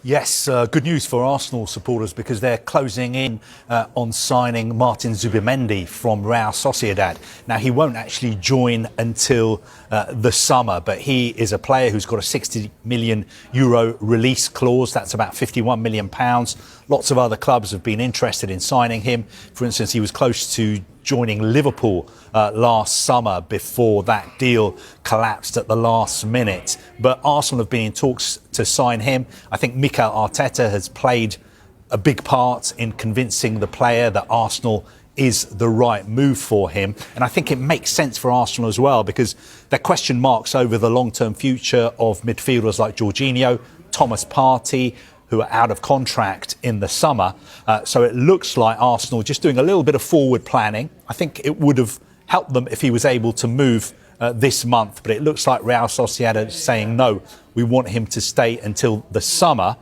Yes, good news for Arsenal supporters because they're closing in on signing Martin Zubimendi from Real Sociedad. Now, he won't actually join until the summer, but he is a player who's got a €60 million release clause. That's about £51 million. Lots of other clubs have been interested in signing him. For instance, he was close to joining Liverpool last summer before that deal collapsed at the last minute. But Arsenal have been in talks to sign him. I think Mikel Arteta has played a big part in convincing the player that Arsenal is the right move for him. And I think it makes sense for Arsenal as well because there are question marks over the long-term future of midfielders like Jorginho, Thomas Partey, who are out of contract in the summer. So it looks like Arsenal just doing a little bit of forward planning. I think it would have helped them if he was able to move this month, but it looks like Real Sociedad is saying, no, we want him to stay until the summer.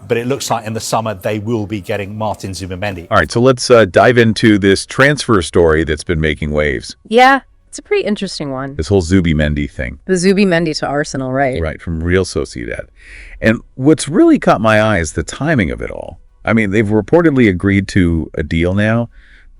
But it looks like in the summer they will be getting Martin Zubimendi. All right, so let's dive into this transfer story that's been making waves. Yeah, it's a pretty interesting one. This whole Zubimendi thing. The Zubimendi to Arsenal, right? Right, from Real Sociedad. And what's really caught my eye is the timing of it all. I mean, they've reportedly agreed to a deal now,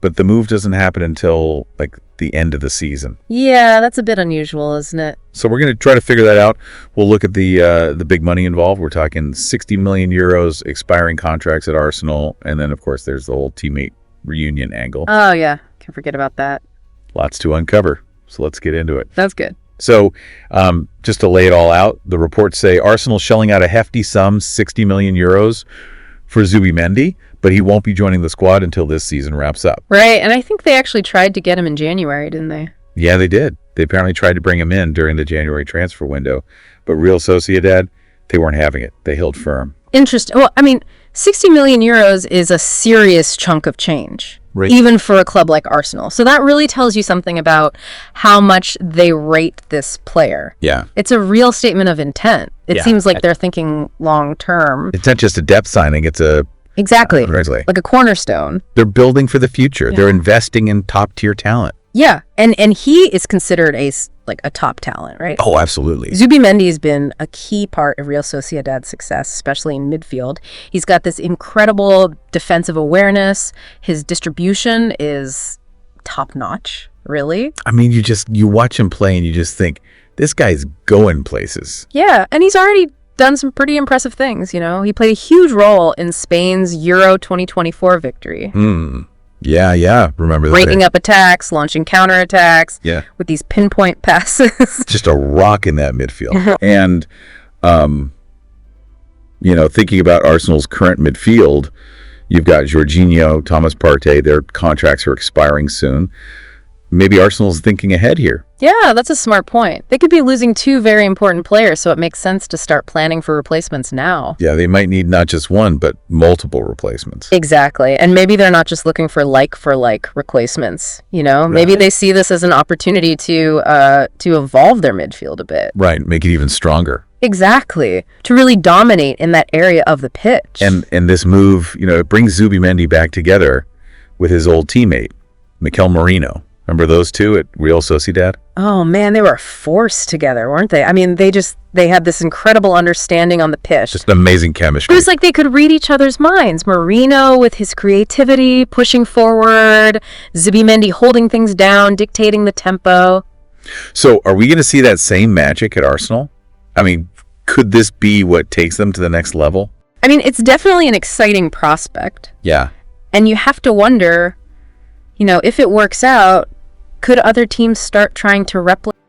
but the move doesn't happen until like the end of the season. Yeah, that's a bit unusual, isn't it? So we're going to try to figure that out. We'll look at the big money involved. We're talking €60 million, expiring contracts at Arsenal, and then of course there's the whole teammate reunion angle. Oh yeah, can't forget about that. Lots to uncover. So let's get into it. That's good. So just to lay it all out, the reports say Arsenal shelling out a hefty sum, €60 million for Zubimendi, but he won't be joining the squad until this season wraps up. Right, and I think they actually tried to get him in January, didn't they? Yeah, they did. They apparently tried to bring him in during the January transfer window, but Real Sociedad, they weren't having it. They held firm. Interesting. Well, I mean, €60 million is a serious chunk of change. Right. Even for a club like Arsenal. So that really tells you something about how much they rate this player. Yeah. It's a real statement of intent. It seems like they're thinking long term. It's not just a depth signing. It's a... Exactly. Like a cornerstone. They're building for the future. Yeah. They're investing in top-tier talent. Yeah. And he is considered a top talent, right? Oh, absolutely. Zubimendi has been a key part of Real Sociedad's success, especially in midfield. He's got this incredible defensive awareness. His distribution is top-notch, really. I mean, you watch him play and you just think, this guy's going places. Yeah, and he's already done some pretty impressive things, you know. He played a huge role in Spain's Euro 2024 victory. Yeah, remember that. Breaking up attacks, launching counterattacks. Yeah. With these pinpoint passes. Just a rock in that midfield. And, thinking about Arsenal's current midfield, you've got Jorginho, Thomas Partey. Their contracts are expiring soon. Maybe Arsenal's thinking ahead here. Yeah, that's a smart point. They could be losing two very important players, so it makes sense to start planning for replacements now. Yeah, they might need not just one, but multiple replacements. Exactly. And maybe they're not just looking for like replacements, you know? Right. Maybe they see this as an opportunity to evolve their midfield a bit. Right, make it even stronger. Exactly. To really dominate in that area of the pitch. And this move, it brings Zubimendi back together with his old teammate, Mikel Merino. Remember those two at Real Sociedad? Oh, man, they were a force together, weren't they? I mean, they had this incredible understanding on the pitch. Just amazing chemistry. It was like they could read each other's minds. Merino with his creativity, pushing forward, Zubimendi holding things down, dictating the tempo. So are we going to see that same magic at Arsenal? I mean, could this be what takes them to the next level? I mean, it's definitely an exciting prospect. Yeah. And you have to wonder, if it works out, could other teams start trying to replicate